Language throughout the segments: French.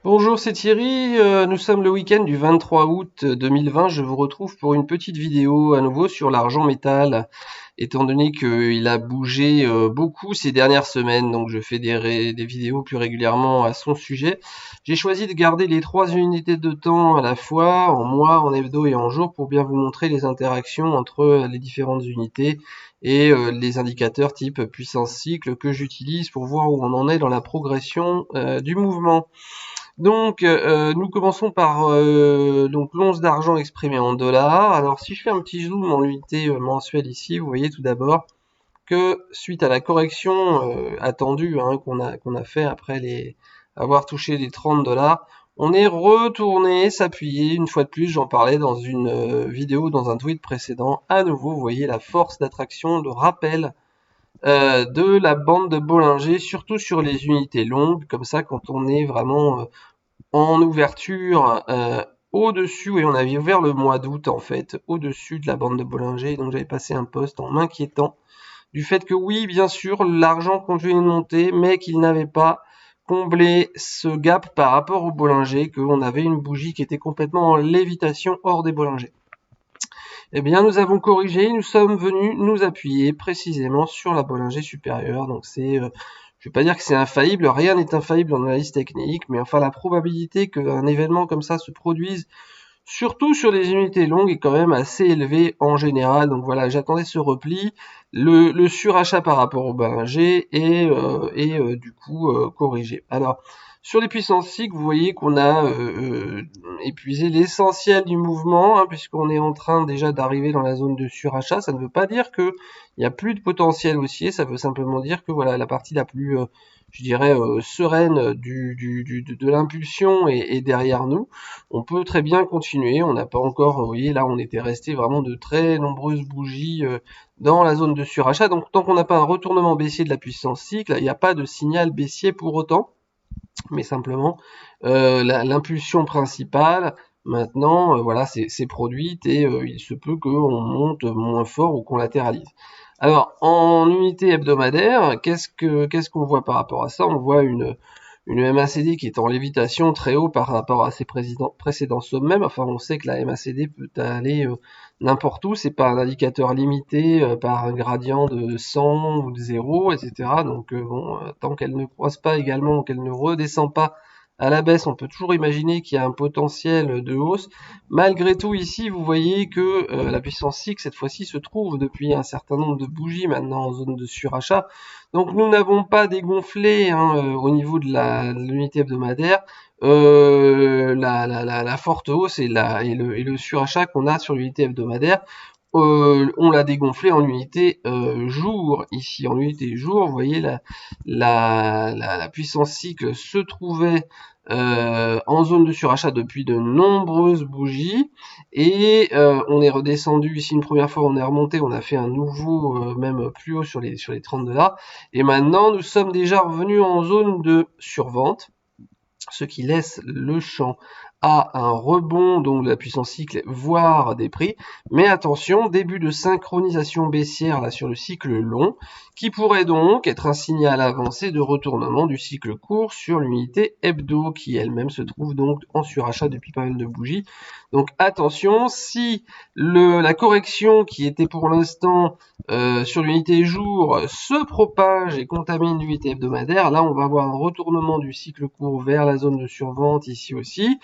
Bonjour, c'est Thierry. Nous sommes le week-end du 23 août 2020. Je vous retrouve pour une petite vidéo à nouveau sur l'argent métal, étant donné qu'il a bougé beaucoup ces dernières semaines. Donc je fais des vidéos plus régulièrement à son sujet. J'ai choisi de garder les trois unités de temps à la fois, en mois, en hebdo et en jour, pour bien vous montrer les interactions entre les différentes unités et les indicateurs type puissance cycle que j'utilise pour voir où on en est dans la progression du mouvement. Donc, nous commençons par donc l'once d'argent exprimée en dollars. Alors, si je fais un petit zoom en unité mensuelle ici, vous voyez tout d'abord que suite à la correction attendue qu'on a fait après avoir touché les 30 dollars, on est retourné s'appuyer une fois de plus. J'en parlais dans une vidéo, dans un tweet précédent. À nouveau, vous voyez la force d'attraction, de rappel de la bande de Bollinger, surtout sur les unités longues, comme ça quand on est vraiment en ouverture au-dessus, et on avait ouvert le mois d'août en fait, au-dessus de la bande de Bollinger, donc j'avais passé un post en m'inquiétant du fait que oui, bien sûr, l'argent continuait de monter, mais qu'il n'avait pas comblé ce gap par rapport au Bollinger, qu'on avait une bougie qui était complètement en lévitation hors des Bollinger. Eh bien, nous avons corrigé, nous sommes venus nous appuyer précisément sur la Bollinger supérieure. Donc c'est, je vais pas dire que c'est infaillible, rien n'est infaillible en analyse technique, mais enfin la probabilité qu'un événement comme ça se produise, surtout sur les unités longues, est quand même assez élevée en général. Donc voilà, j'attendais ce repli, le surachat par rapport au Bollinger et du coup corrigé. Alors, sur les puissances cycles, vous voyez qu'on a épuisé l'essentiel du mouvement, puisqu'on est en train déjà d'arriver dans la zone de surachat. Ça ne veut pas dire qu'il n'y a plus de potentiel haussier, ça veut simplement dire que voilà, la partie la plus, je dirais, sereine de l'impulsion est derrière nous. On peut très bien continuer, on n'a pas encore, vous voyez, là on était resté vraiment de très nombreuses bougies dans la zone de surachat. Donc tant qu'on n'a pas un retournement baissier de la puissance cycle, il n'y a pas de signal baissier pour autant, mais simplement l'impulsion principale maintenant voilà c'est produite et il se peut qu'on monte moins fort ou qu'on latéralise. Alors en unité hebdomadaire, qu'est-ce qu'on voit par rapport à ça? On voit une MACD qui est en lévitation très haut par rapport à ses précédents sommets. Enfin, on sait que la MACD peut aller n'importe où, c'est pas un indicateur limité par un gradient de 100 ou de 0, etc. Donc bon, tant qu'elle ne croise pas également, qu'elle ne redescend pas à la baisse, on peut toujours imaginer qu'il y a un potentiel de hausse. Malgré tout, ici, vous voyez que la puissance cycle, cette fois-ci, se trouve depuis un certain nombre de bougies maintenant en zone de surachat. Donc nous n'avons pas dégonflé au niveau de l'unité hebdomadaire la forte hausse et le surachat qu'on a sur l'unité hebdomadaire. On l'a dégonflé en unité jour. Ici, en unité jour, vous voyez la puissance cycle se trouvait en zone de surachat depuis de nombreuses bougies et on est redescendu ici une première fois, on est remonté, on a fait un nouveau même plus haut sur les 30 dollars et maintenant nous sommes déjà revenus en zone de survente, ce qui laisse le champ à un rebond donc de la puissance cycle, voire des prix. Mais attention, début de synchronisation baissière là sur le cycle long, qui pourrait donc être un signal avancé de retournement du cycle court sur l'unité hebdo, qui elle-même se trouve donc en surachat depuis pas mal de bougies. Donc attention, si la correction qui était pour l'instant sur l'unité jour se propage et contamine l'unité hebdomadaire, là on va avoir un retournement du cycle court vers la zone de survente ici aussi,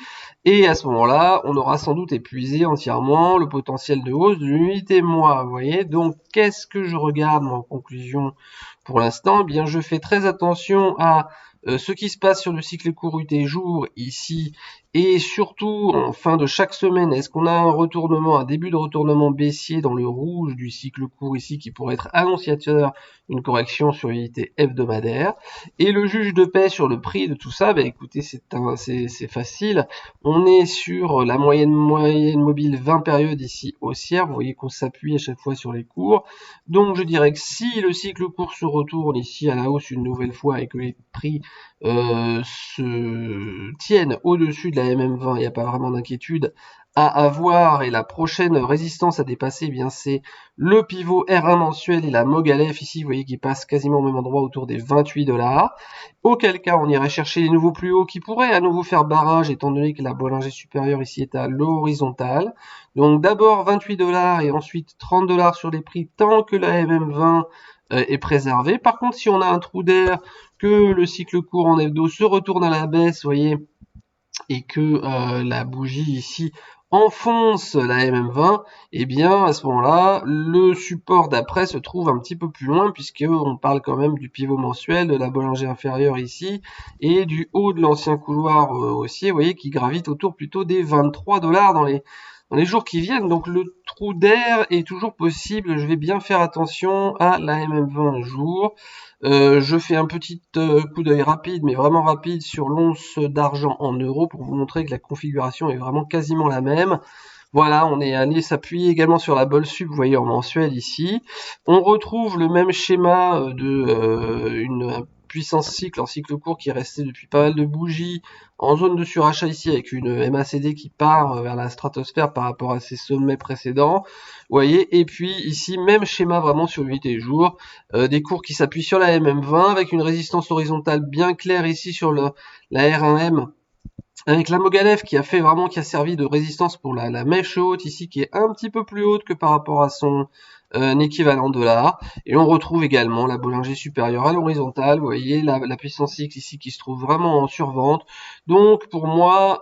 et à ce moment-là on aura sans doute épuisé entièrement le potentiel de hausse de l'unité mois, vous voyez. Donc qu'est-ce que je regarde en conclusion pour l'instant? Eh bien je fais très attention à ce qui se passe sur le cycle court UT jour ici, et surtout en fin de chaque semaine, est-ce qu'on a un début de retournement baissier dans le rouge du cycle court ici qui pourrait être annonciateur d'une correction sur l'unité hebdomadaire. Et le juge de paix sur le prix de tout ça, écoutez, c'est facile, on est sur la moyenne mobile 20 périodes ici haussière, vous voyez qu'on s'appuie à chaque fois sur les cours, donc je dirais que si le cycle court se retourne ici à la hausse une nouvelle fois et que les prix se tiennent au-dessus de la MM20, il n'y a pas vraiment d'inquiétude, à avoir et la prochaine résistance à dépasser, eh bien c'est le pivot R1 mensuel et la Mogalef ici, vous voyez qui passe quasiment au même endroit autour des 28$. Auquel cas on irait chercher les nouveaux plus hauts qui pourraient à nouveau faire barrage étant donné que la Bollinger supérieure ici est à l'horizontale. Donc d'abord 28$ et ensuite 30$ sur les prix tant que la MM20 est préservée. Par contre si on a un trou d'air, que le cycle court en hebdo se retourne à la baisse, vous voyez, et que la bougie ici enfonce la MM20, et bien à ce moment-là, le support d'après se trouve un petit peu plus loin, puisque on parle quand même du pivot mensuel, de la Bollinger inférieure ici, et du haut de l'ancien couloir haussier, vous voyez, qui gravite autour plutôt des 23$ dans les jours qui viennent. Donc le trou d'air est toujours possible, je vais bien faire attention à la MM20 jour. Je fais un petit coup d'œil rapide, mais vraiment rapide, sur l'once d'argent en euros pour vous montrer que la configuration est vraiment quasiment la même. Voilà, on est allé s'appuyer également sur la Bol Sub, vous voyez, en mensuel ici. On retrouve le même schéma de une puissance cycle en cycle court qui est resté depuis pas mal de bougies en zone de surachat ici avec une MACD qui part vers la stratosphère par rapport à ses sommets précédents. Vous voyez, et puis ici, même schéma vraiment sur 8 jours, des cours qui s'appuient sur la MM20 avec une résistance horizontale bien claire ici sur la R1M avec la Mogalef qui a servi de résistance pour la mèche haute ici qui est un petit peu plus haute que par rapport à son équivalent dollar. Et on retrouve également la Bollinger supérieure à l'horizontale, vous voyez la puissance X ici qui se trouve vraiment en survente. Donc pour moi,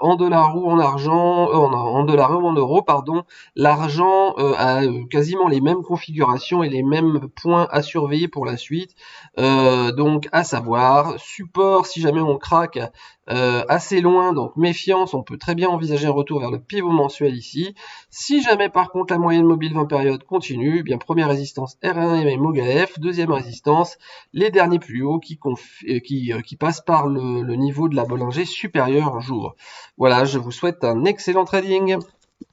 en dollars ou en argent, en dollars ou en euros, pardon, l'argent a quasiment les mêmes configurations et les mêmes points à surveiller pour la suite. Donc à savoir, support si jamais on craque assez loin, donc méfiance, on peut très bien envisager un retour vers le pivot mensuel ici. Si jamais par contre la moyenne mobile 20 périodes continue, eh bien première résistance R1M et Mogalef, deuxième résistance, les derniers plus hauts qui passent par le niveau de la Bollinger supérieure jour. Voilà, je vous souhaite un excellent trading.